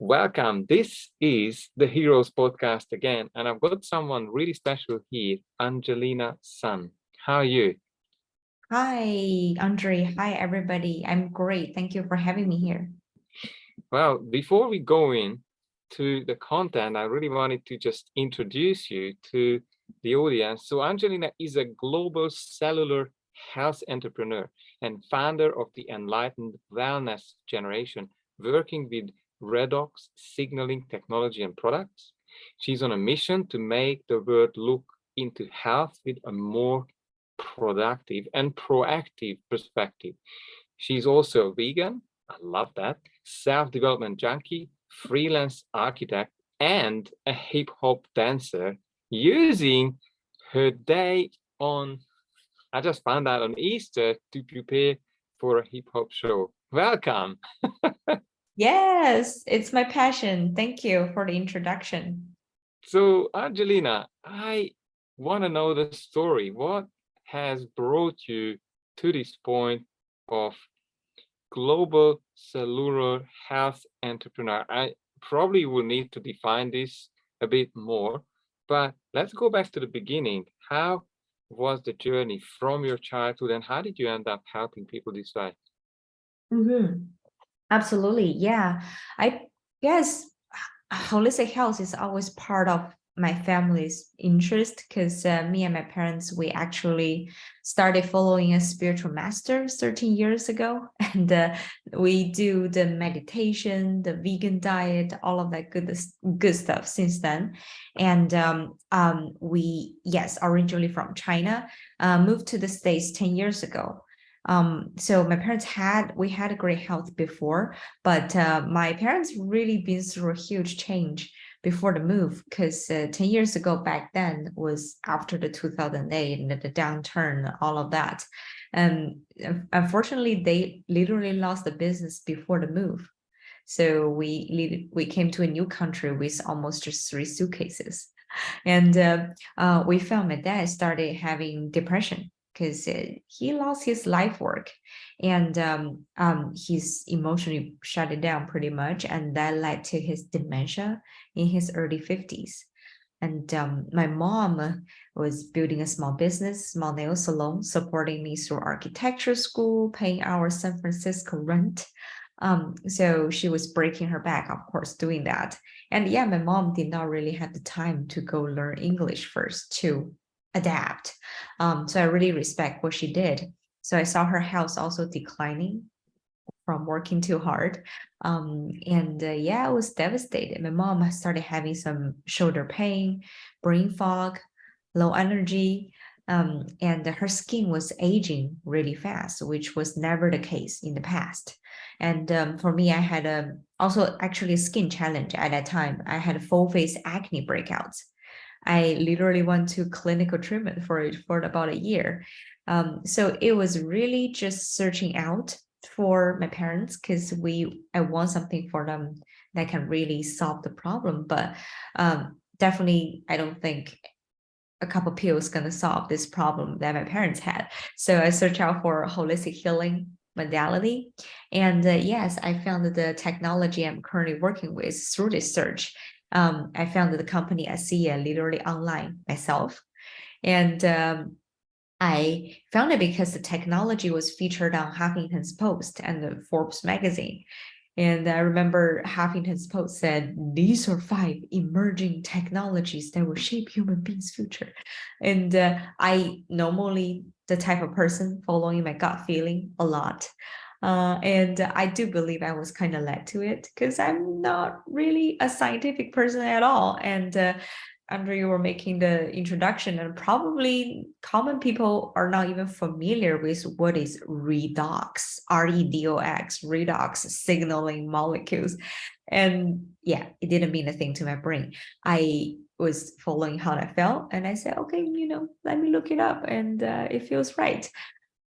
Welcome. This is the Heroes Podcast again, and I've got someone really special here, Angelina Sun. How are you? Hi, Andre. Hi, everybody. I'm great. Thank you for having me here. Well, before we go in to the content, I really wanted to just introduce you to the audience. So Angelina is a global cellular health entrepreneur and founder of the Enlightened Wellness Generation, working with redox signaling technology and products. She's on a mission to make the world look into health with a more productive and proactive perspective. She's also vegan. I love that. Self-development junkie, freelance architect, and a hip-hop dancer using her day on, I just found out on Easter, to prepare for a hip-hop show. Welcome. Yes, it's my passion. Thank you for the introduction. So, Angelina, I want to know the story. What has brought you to this point of global cellular health entrepreneur? I probably will need to define this a bit more, but let's go back to the beginning. How was the journey from your childhood and how did you end up helping people this way? Absolutely. Yeah. I guess holistic health is always part of my family's interest because me and my parents, we actually started following a spiritual master 13 years ago. And we do the meditation, the vegan diet, all of that good stuff since then. And we, yes, originally from China, moved to the States 10 years ago. So my parents we had a great health before, but my parents really been through a huge change before the move because 10 years ago back then was after the 2008 and the downturn, all of that. And unfortunately, they literally lost the business before the move. So we came to a new country with almost just 3 suitcases. And we found my dad started having depression because he lost his life work and he's emotionally shut it down pretty much. And that led to his dementia in his early 50s. And my mom was building a small business, small nail salon, supporting me through architecture school, paying our San Francisco rent. So she was breaking her back, of course, doing that. And yeah, my mom did not really have the time to go learn English first to adapt. So I really respect what she did. So I saw her health also declining from working too hard. And yeah, I was devastated. My mom started having some shoulder pain, brain fog, low energy, and her skin was aging really fast, which was never the case in the past. And for me, I had also actually a skin challenge at that time. I had full face acne breakouts. I literally went to clinical treatment for it for about a year. So it was really just searching out for my parents because I want something for them that can really solve the problem. But definitely, I don't think a couple pills going to solve this problem that my parents had. So I searched out for holistic healing modality. And yes, I found that the technology I'm currently working with through this search. I found that the company ASEA literally online myself. And I found it because the technology was featured on Huffington's Post and the Forbes magazine. And I remember Huffington's Post said, these are 5 emerging technologies that will shape human beings' future. And I normally the type of person following my gut feeling a lot. And I do believe I was kind of led to it because I'm not really a scientific person at all. And Andrew, you were making the introduction, and probably common people are not even familiar with what is redox, redox, redox signaling molecules. And yeah, it didn't mean a thing to my brain. I was following how I felt, and I said, okay, let me look it up, and it feels right.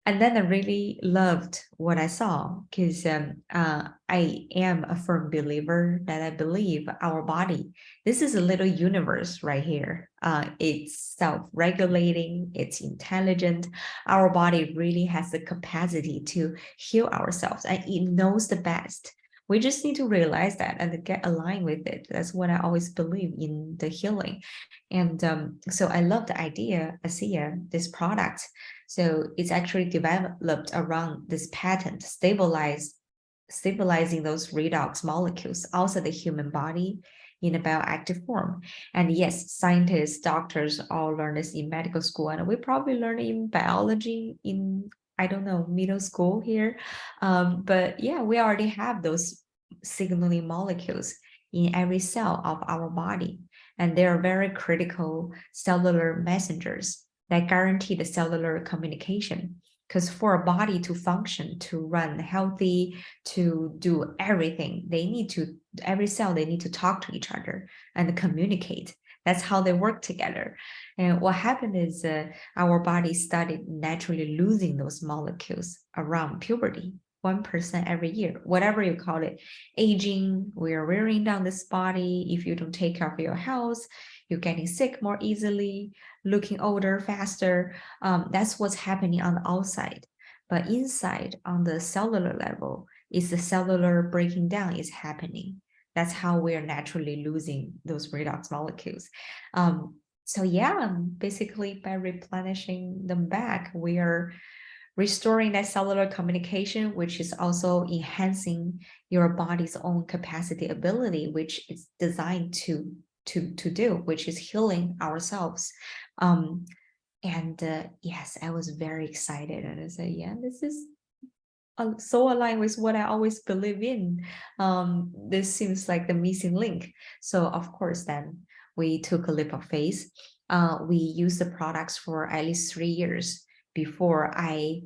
And then I really loved what I saw because I am a firm believer that I believe our body, this is a little universe right here. It's self-regulating, it's intelligent. Our body really has the capacity to heal ourselves and it knows the best We just need to realize that and get aligned with it. That's what I always believe in the healing. And so I love the idea, ASEA, this product. So it's actually developed around this patent, stabilizing those redox molecules outside the human body in a bioactive form. And yes, scientists, doctors all learn this in medical school, and we probably learn it in biology in, I don't know, middle school here. But yeah, we already have those signaling molecules in every cell of our body. And they are very critical cellular messengers that guarantee the cellular communication. Because for a body to function, to run healthy, to do everything, every cell, they need to talk to each other and communicate. That's how they work together. And what happened is our body started naturally losing those molecules around puberty, 1% every year, whatever you call it. Aging, we are wearing down this body. If you don't take care of your health, you're getting sick more easily, looking older faster. That's what's happening on the outside. But inside, on the cellular level, is the cellular breaking down is happening. That's how we are naturally losing those redox molecules. So yeah, basically by replenishing them back, we are restoring that cellular communication, which is also enhancing your body's own capacity ability, which is designed to do, which is healing ourselves. Yes, I was very excited, and I said, yeah, this is so aligned with what I always believe in. This seems like the missing link. So of course, then we took a leap of faith. We used the products for at least 3 years before I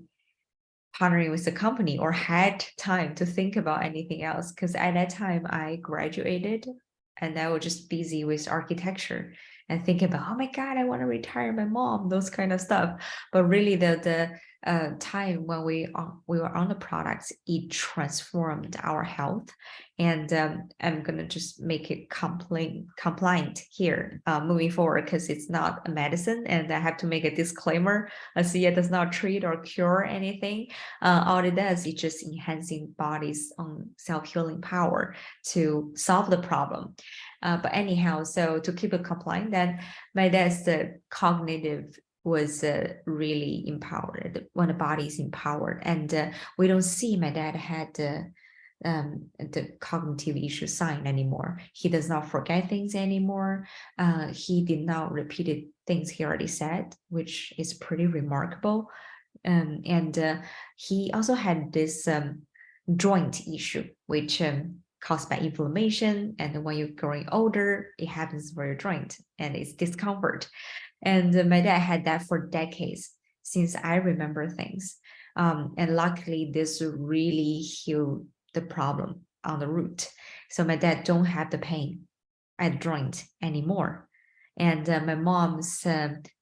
partnering with the company or had time to think about anything else. Because at that time I graduated and I was just busy with architecture and thinking about, oh my God, I want to retire my mom, those kind of stuff. But really the time when we were on the products, it transformed our health. And I'm gonna just make it compliant here moving forward, because it's not a medicine, and I have to make a disclaimer. ASEA does not treat or cure anything. All it does is just enhancing body's own self-healing power to solve the problem. But anyhow, so to keep it compliant, then my dad's cognitive was really empowered when the body is empowered. And we don't see my dad had the cognitive issue sign anymore. He does not forget things anymore. He did not repeat things he already said, which is pretty remarkable. And he also had this joint issue, which caused by inflammation. And when you're growing older, it happens for your joint and it's discomfort. And my dad had that for decades since I remember things. And luckily, this really healed the problem on the root. So my dad don't have the pain at the joint anymore. And my mom's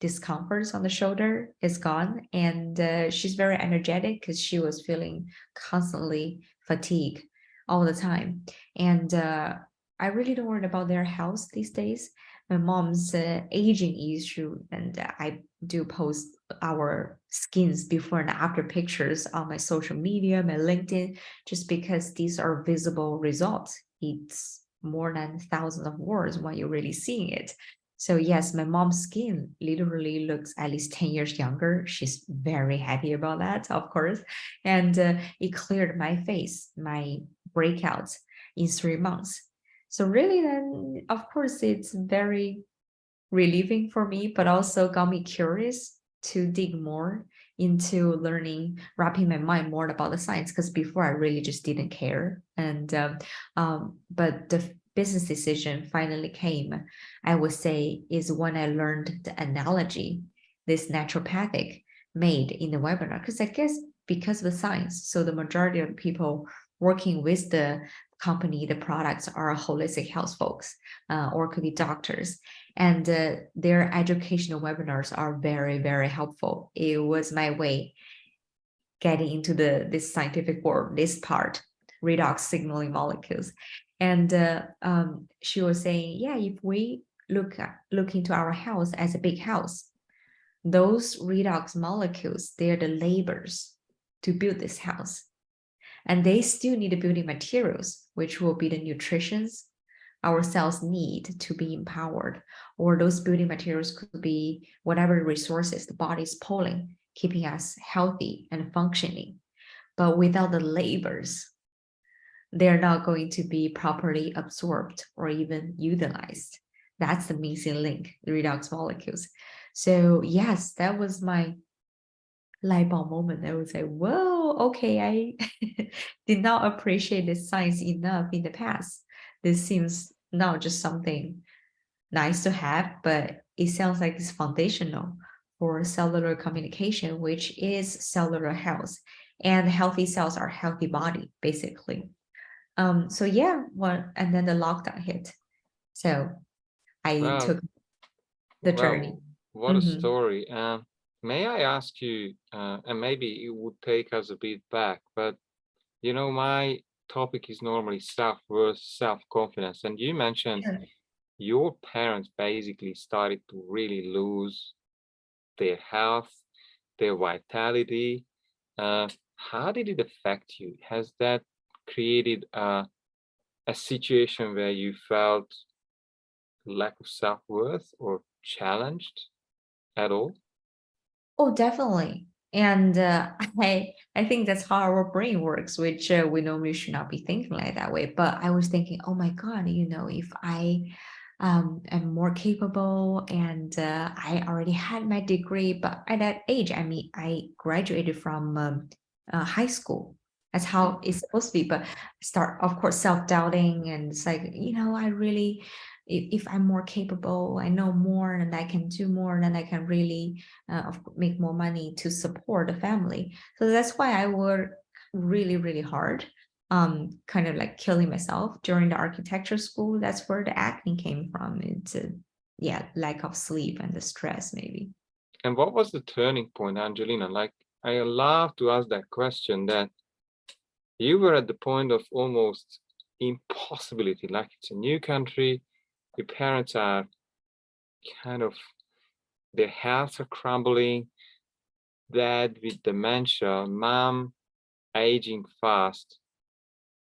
discomforts on the shoulder is gone. And she's very energetic because she was feeling constantly fatigued all the time. And I really don't worry about their health these days. My mom's aging issue, and I do post our skins before and after pictures on my social media, my LinkedIn, just because these are visible results. It's more than thousands of words when you're really seeing it. So yes, my mom's skin literally looks at least 10 years younger. She's very happy about that, of course. And it cleared my face, my breakouts in 3 months. So really then, of course, it's very relieving for me, but also got me curious to dig more into learning, wrapping my mind more about the science, because before I really just didn't care. And but the business decision finally came, I would say, is when I learned the analogy this naturopathic made in the webinar, because I guess because of the science, so the majority of people working with the company, the products are holistic health folks, or could be doctors. And their educational webinars are very, very helpful. It was my way getting into this scientific world, this part, redox signaling molecules. And she was saying, yeah, if we look into our house as a big house, those redox molecules, they're the labors to build this house. and they still need the building materials, which will be the nutritions our cells need to be empowered, or those building materials could be whatever resources the body is pulling, keeping us healthy and functioning. But without the labors, they're not going to be properly absorbed or even utilized. That's the missing link, the redox molecules. So yes, that was my light bulb moment. I would say, whoa, okay, I did not appreciate this science enough in the past. This seems not just something nice to have, but it sounds like it's foundational for cellular communication, which is cellular health. And healthy cells are healthy body, basically. So yeah, and then the lockdown hit. So I Well, took the journey. well, what a Mhm. story. May I ask you, and maybe it would take us a bit back, but my topic is normally self-worth, self-confidence, and you mentioned Sure. your parents basically started to really lose their health, their vitality. Uh, how did it affect you? Has that created a situation where you felt lack of self-worth or challenged at all? Oh, definitely. And I think that's how our brain works, which we normally should not be thinking like that way. But I was thinking, oh my God, if I am more capable and I already had my degree, but at that age, I mean, I graduated from high school. That's how Mhm. it's supposed to be. But start, of course, self-doubting, and it's like, I really, if I'm more capable, I know more, and I can do more, then I can really make more money to support the family. So that's why I work really, really hard, kind of like killing myself during the architecture school. That's where the acne came from. It's yeah, lack of sleep and the stress, maybe. And what was the turning point, Angelina? Like, I love to ask that question, that you were at the point of almost impossibility, like it's a new country, your parents are kind of, their health are crumbling, dad with dementia, mom aging fast,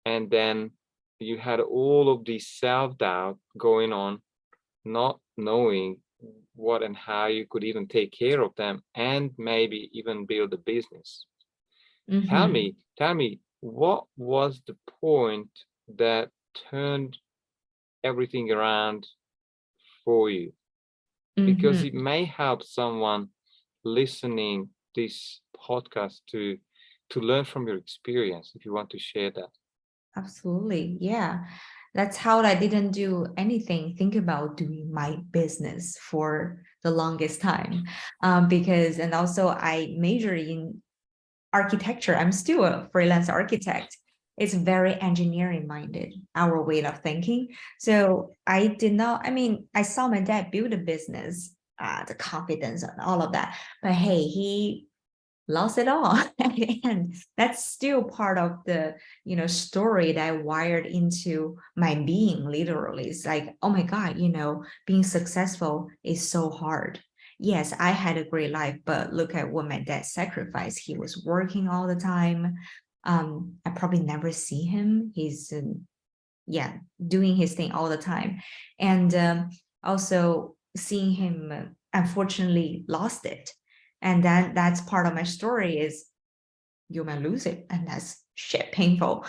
and then you had all of this self-doubt going on, not knowing what and how you could even take care of them and maybe even build a business. Mm-hmm. Tell me, what was the point that turned everything around for you? Because it Mm-hmm. may help someone listening this podcast to learn from your experience, if you want to share that. Absolutely. Yeah. That's how I didn't do anything, think about doing my business for the longest time. Because, and also I majored in architecture. I'm still a freelance architect. It's very engineering minded, our way of thinking. So I did not, I mean, I saw my dad build a business, the confidence and all of that. But hey, he lost it all at the end. That's still part of the story that I wired into my being. Literally, it's like, oh my God, being successful is so hard. Yes, I had a great life, but look at what my dad sacrificed. He was working all the time. I probably never see him. He's yeah, doing his thing all the time. And also seeing him unfortunately lost it. And then that's part of my story is you might lose it. And that's shit painful.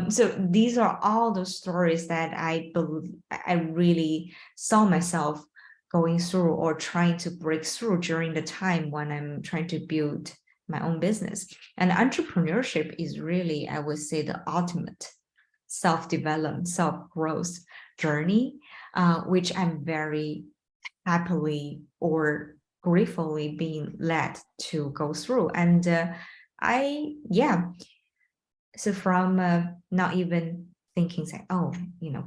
So these are all those stories that I believe I really saw myself going through or trying to break through during the time when I'm trying to build my own business. And entrepreneurship is really, I would say, the ultimate self-development, self-growth journey, which I'm very happily or gratefully being led to go through. And yeah, so from not even thinking, say, oh,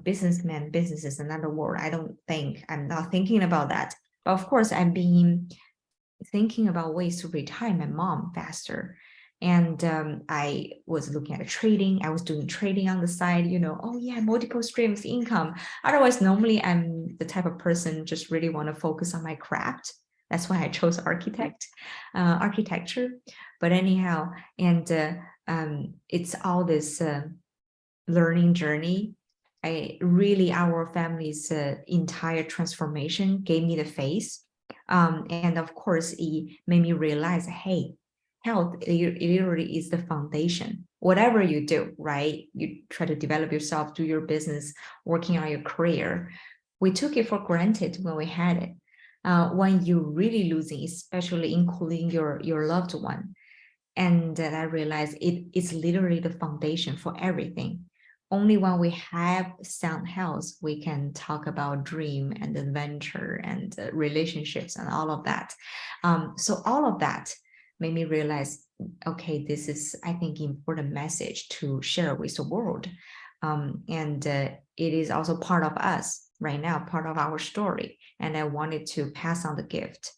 businessman, business is another word. I'm not thinking about that. But of course, I'm being thinking about ways to retire my mom faster. And I was looking at trading. I was doing trading on the side, oh yeah, multiple streams of income. Otherwise, normally I'm the type of person just really want to focus on my craft. That's why I chose architecture. But anyhow, and it's all this learning journey. Our family's entire transformation gave me the face. And of course, it made me realize, hey, health literally is the foundation. Whatever you do, right? You try to develop yourself, do your business, working on your career. We took it for granted when we had it. When you're really losing, especially including your loved one. And I realized it's literally the foundation for everything. Only when we have sound health, we can talk about dream and adventure and relationships and all of that. So all of that made me realize, okay, this is, I think, important message to share with the world. And it is also part of us right now, part of our story. And I wanted to pass on the gift.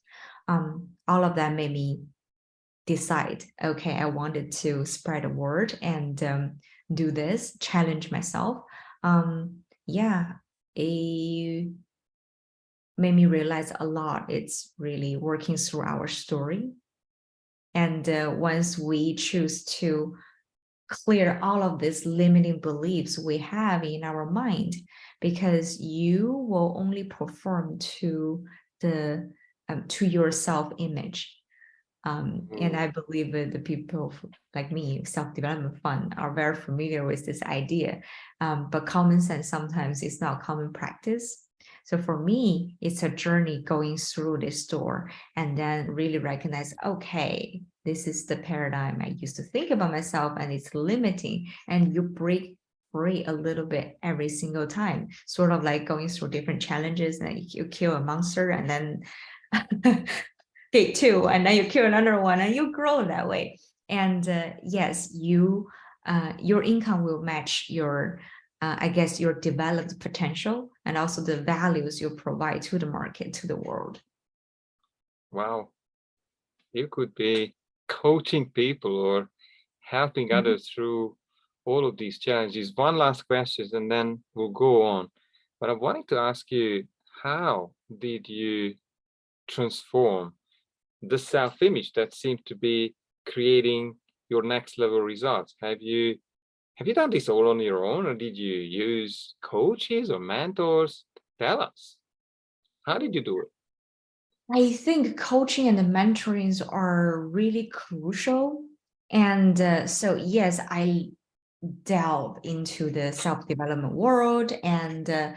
All of that made me decide, okay, I wanted to spread the word and do this, challenge myself. Yeah, it made me realize a lot. It's really working through our story. And once we choose to clear all of these limiting beliefs we have in our mind, because you will only perform to the to your self-image. And I believe that the people like me, self-development fund, are very familiar with this idea. But common sense sometimes is not common practice. So for me, it's a journey going through this door and then really recognize, okay, this is the paradigm I used to think about myself and it's limiting. And you break free a little bit every single time, sort of like going through different challenges and you kill a monster and then day two, and then you kill another one and you grow that way. And yes, your income will match your I guess your developed potential and also the values you provide to the market, to the world. Wow, you could be coaching people or helping others through all of these challenges. One last question and then we'll go on. But I wanted to ask you, how did you transform the self-image that seemed to be creating your next level results? Have you done this all on your own, or did you use coaches or mentors? Tell us, how did you do it? I think coaching and the mentorings are really crucial. And so, yes, I delve into the self-development world, and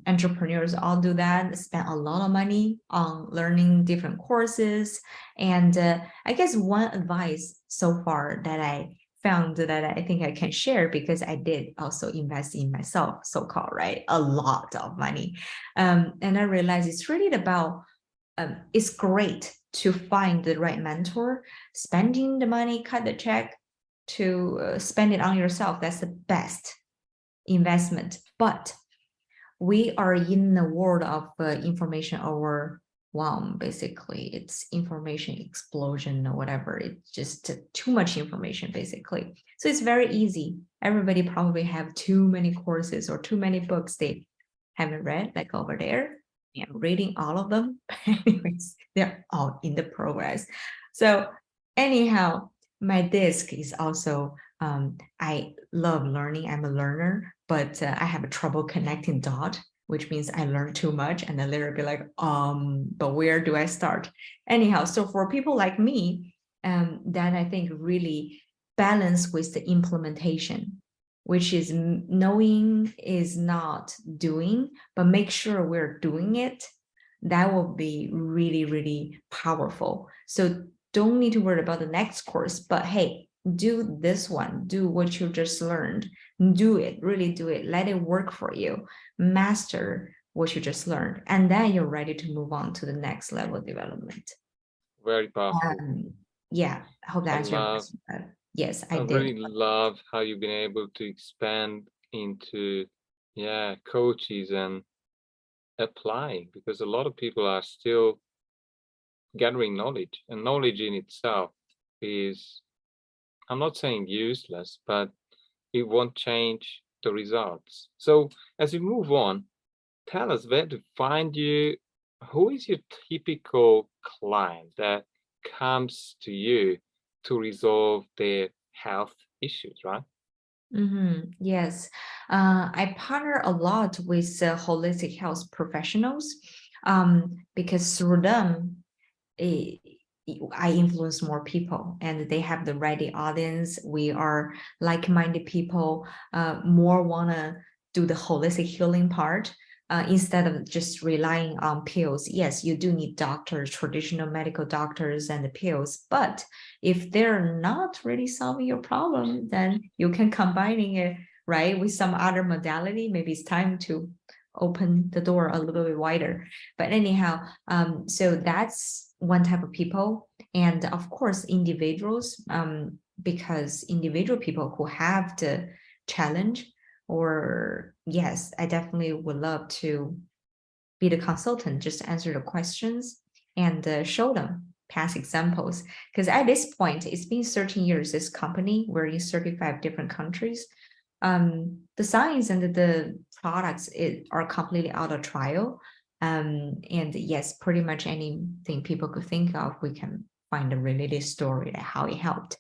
entrepreneurs all do that, spend a lot of money on learning different courses. And I guess one advice so far that I found that I think I can share, because I did also invest in myself, so-called, right? A lot of money. And I realized it's really about, it's great to find the right mentor, spending the money, cut the check, to spend it on yourself. That's the best investment. But we are in a world of information overwhelm. Basically, it's information explosion or whatever. It's just too much information, basically. So it's very easy. Everybody probably have too many courses or too many books they haven't read, like over there. I'm reading all of them. Anyways, they're all in the progress. So anyhow, my disc is also, I love learning. I'm a learner, but I have a trouble connecting dot, which means I learn too much and then later be like, but where do I start? Anyhow, so for people like me, that I think really balance with the implementation, which is knowing is not doing, but make sure we're doing it. That will be really, really powerful. So don't need to worry about the next course, but hey, do this one, do what you just learned, do it, really do it, let it work for you, master what you just learned, and then you're ready to move on to the next level of development. Very powerful. Yeah, I hope that I answers your love, question. Yes, I I did. really love how you've been able to expand into, yeah, coaches and applying, because a lot of people are still gathering knowledge, and knowledge in itself is, I'm not saying useless, but it won't change the results. So as we move on, tell us where to find you. Who is your typical client that comes to you to resolve their health issues, right? Yes, I partner a lot with holistic health professionals because through them, eh, I influence more people and they have the ready audience. We are like-minded people, more want to do the holistic healing part instead of just relying on pills. Yes, you do need doctors, traditional medical doctors and the pills, but if they're not really solving your problem, then you can combining it, right, with some other modality. Maybe it's time to open the door a little bit wider. But anyhow, so that's one type of people. And of course, individuals, because individual people who have the challenge, or yes, I definitely would love to be the consultant, just answer the questions and show them past examples. Because at this point, it's been 13 years, this company, we're in 35 different countries. The science and the products are completely out of trial. And yes, pretty much anything people could think of, we can find a related story that how it helped.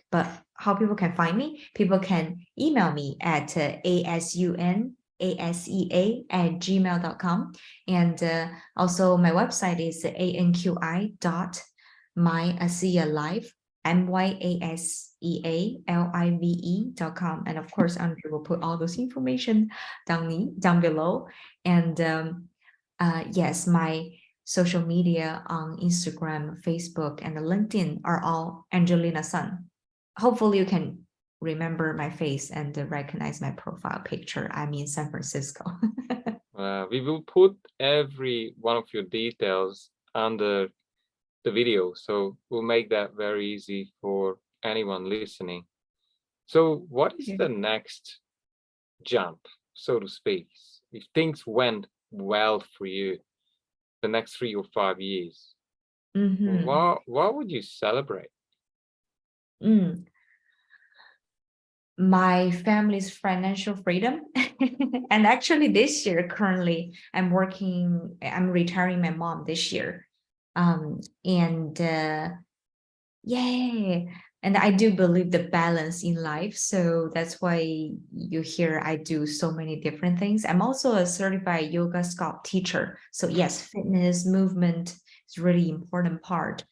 But how people can find me, people can email me at asunasea@gmail.com. And also my website is anqi.myasealive, myasealive.com. And of course, Andrew will put all those information down below. And yes, my social media on Instagram, Facebook, and LinkedIn are all Angelina Sun. Hopefully you can remember my face and recognize my profile picture. I'm in San Francisco. We will put every one of your details under the video, so we'll make that very easy for anyone listening. So what is the next jump, so to speak, if things went well for you the next 3 or 5 years? What would you celebrate? My family's financial freedom. And actually this year, currently, I'm retiring my mom this year. Yay. And I do believe the balance in life. So that's why you hear I do so many different things. I'm also a certified yoga sculpt teacher. So yes, fitness, movement is really important part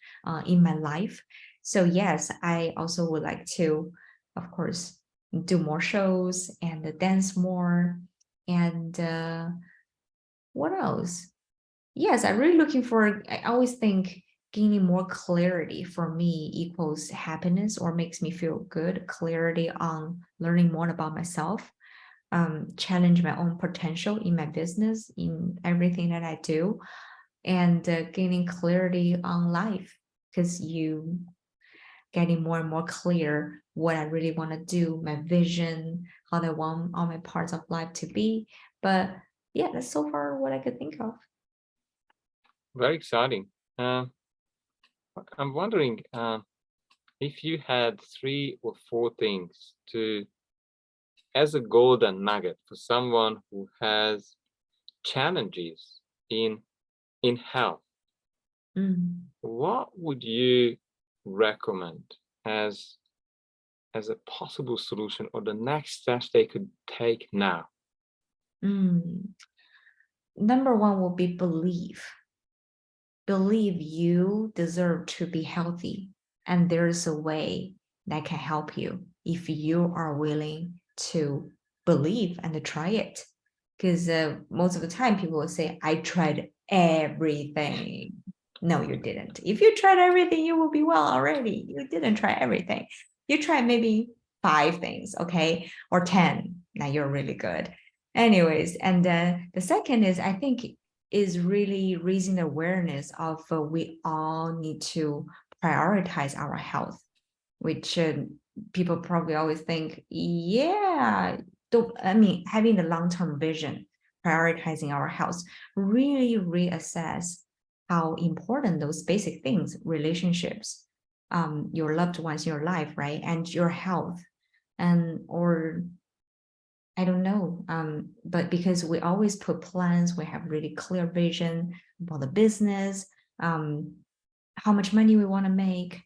in my life. So yes, I also would like to, of course, do more shows and dance more. And what else? Yes, I'm really looking for, I always think gaining more clarity for me equals happiness or makes me feel good. Clarity on learning more about myself, challenge my own potential in my business, in everything that I do, and gaining clarity on life, because you getting more and more clear what I really want to do, my vision, how I want all my parts of life to be. But yeah, that's so far what I could think of. Very exciting. I'm wondering if you had 3 or 4 things as a golden nugget for someone who has challenges in health, what would you recommend as a possible solution or the next steps they could take now? Number one will be believe you deserve to be healthy, and there's a way that can help you if you are willing to believe and to try it. Because most of the time people will say, I tried everything. No, you didn't. If you tried everything, you will be well already. You didn't try everything. You tried maybe 5 things, okay, or 10. Now you're really good. Anyways, and the second is, I think, is really raising awareness of we all need to prioritize our health, which people probably always think, yeah, having the long-term vision, prioritizing our health, really reassess how important those basic things, relationships, your loved ones, your life, right, and your health, or I don't know, but because we always put plans, we have really clear vision about the business, how much money we want to make,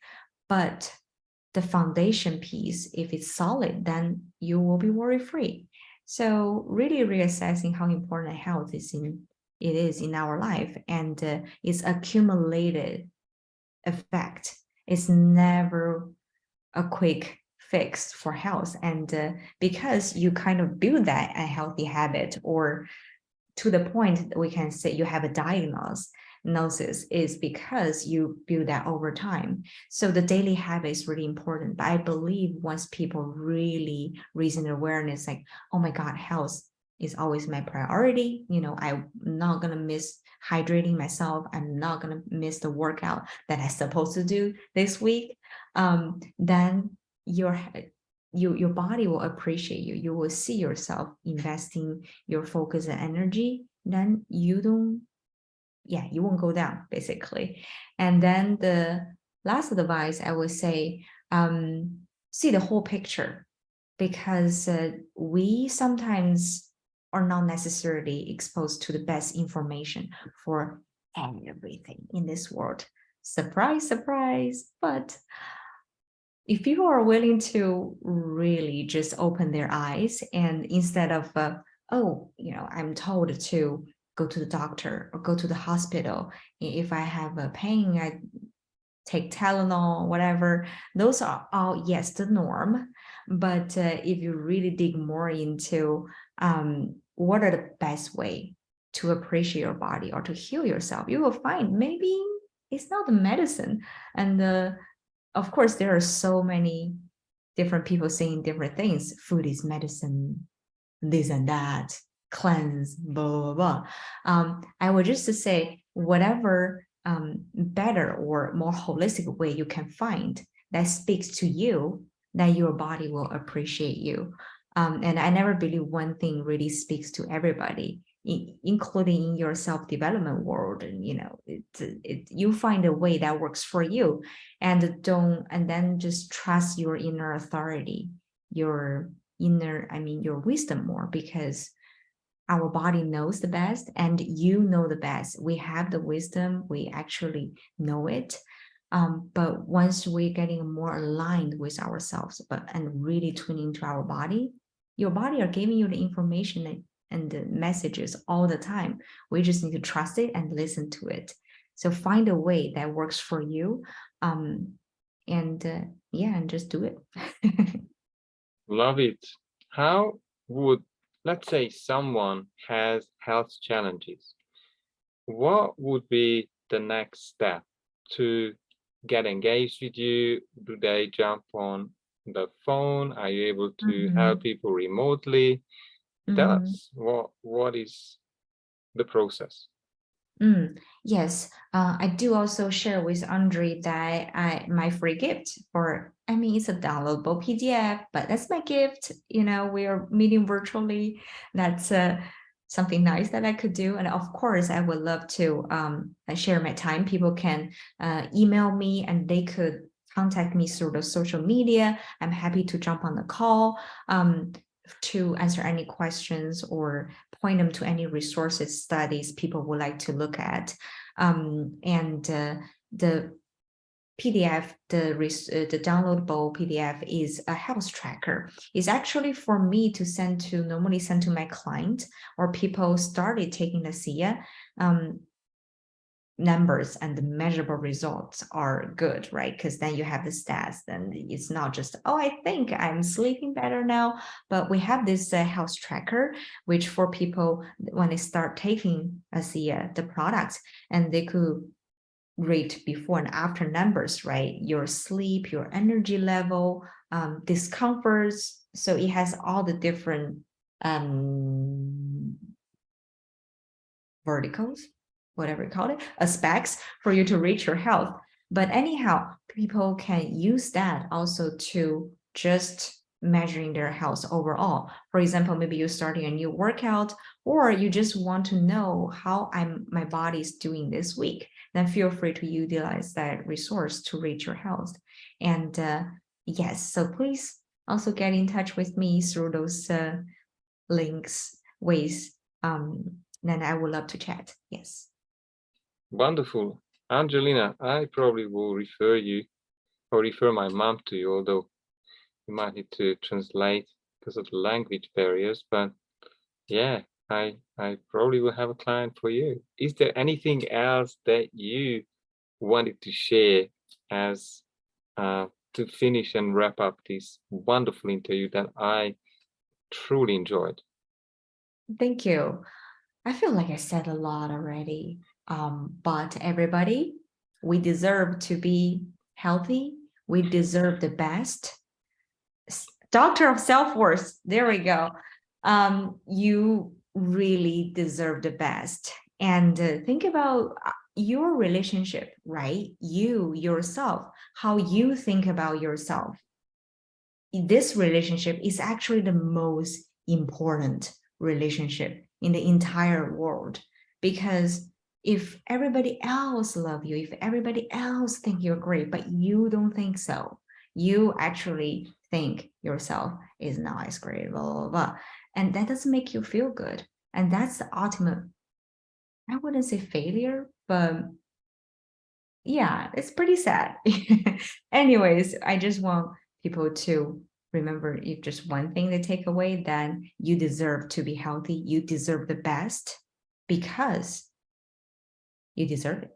but the foundation piece, if it's solid, then you will be worry-free. So really reassessing how important health is in our life, and it's accumulated effect. It's never a quick fix for health. And because you kind of build that a healthy habit, or to the point we can say you have a diagnosis, is because you build that over time. So the daily habit is really important. But I believe once people really raise an awareness, like, oh my God, health is always my priority. I'm not going to miss hydrating myself. I'm not going to miss the workout that I'm supposed to do this week. Then your body will appreciate you. You will see yourself investing your focus and energy. Then you won't go down, basically. And then the last advice I would say, see the whole picture, because we sometimes are not necessarily exposed to the best information for everything in this world. Surprise, surprise. But if people are willing to really just open their eyes, and instead of, I'm told to go to the doctor or go to the hospital. If I have a pain, I take Tylenol, whatever. Those are all, yes, the norm. But if you really dig more into what are the best way to appreciate your body or to heal yourself, you will find maybe it's not the medicine. And of course, there are so many different people saying different things. Food is medicine, this and that, cleanse, blah, blah, blah. I would just say whatever better or more holistic way you can find that speaks to you, that your body will appreciate you. And I never believe one thing really speaks to everybody, including in your self-development world. And you find a way that works for you, and then just trust your inner authority, your wisdom more, because our body knows the best, and you know the best. We have the wisdom, we actually know it. But once we're getting more aligned with ourselves, and really tuning to our body, your body are giving you the information and the messages all the time. We just need to trust it and listen to it. So find a way that works for you, and just do it. Love it. How would, let's say, someone has health challenges? What would be the next step to get engaged with you? Do they jump on the phone? Are you able to help people remotely? Tell us what is the process? Yes, I do also share with Andre that my free gift it's a downloadable PDF, but that's my gift. We are meeting virtually. That's something nice that I could do. And of course, I would love to share my time. People can email me, and they could contact me through the social media. I'm happy to jump on the call to answer any questions or point them to any resources, studies people would like to look at. And the PDF, the downloadable PDF is a health tracker. It's actually for me to normally send to my client, or people started taking the SIA. Numbers and the measurable results are good, right? Because then you have the stats, then it's not just, oh, I think I'm sleeping better now, but we have this health tracker, which for people, when they start taking the products, and they could rate before and after numbers, right? Your sleep, your energy level, discomforts. So it has all the different verticals, whatever you call it, aspects for you to reach your health. But anyhow, people can use that also to just measuring their health overall. For example, maybe you're starting a new workout, or you just want to know how my body is doing this week. Then feel free to utilize that resource to reach your health. And yes, so please also get in touch with me through those links, ways. Then I would love to chat. Yes. Wonderful. Angelina, I probably will refer you or refer my mom to you, although you might need to translate because of the language barriers. But yeah, I probably will have a client for you. Is there anything else that you wanted to share as to finish and wrap up this wonderful interview that I truly enjoyed? Thank you. I feel like I said a lot already. But everybody, we deserve to be healthy. We deserve the best. Doctor of self-worth. There we go. You really deserve the best. And think about your relationship, right? You, yourself, how you think about yourself. This relationship is actually the most important relationship in the entire world, because if everybody else love you, if everybody else think you're great, but you don't think so, you actually think yourself is not as great, blah, blah, blah. And that doesn't make you feel good. And that's the ultimate, I wouldn't say failure, but yeah, it's pretty sad. Anyways, I just want people to remember, if just one thing they take away, then you deserve to be healthy. You deserve the best because you deserve it.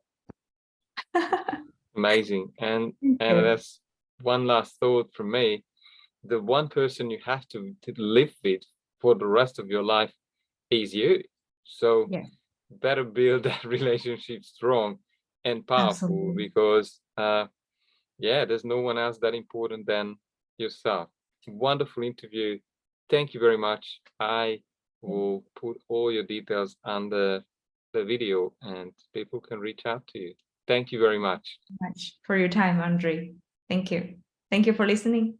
Amazing. And Okay. that's one last thought from me. The one person you have to live with for the rest of your life is you. So Yeah, better build that relationship strong and powerful, absolutely. because yeah, there's no one else that important than yourself. Wonderful interview. Thank you very much. I will put all your details under the video and people can reach out to you. Thank you very much. Much for your time, Andre. Thank you. Thank you for listening.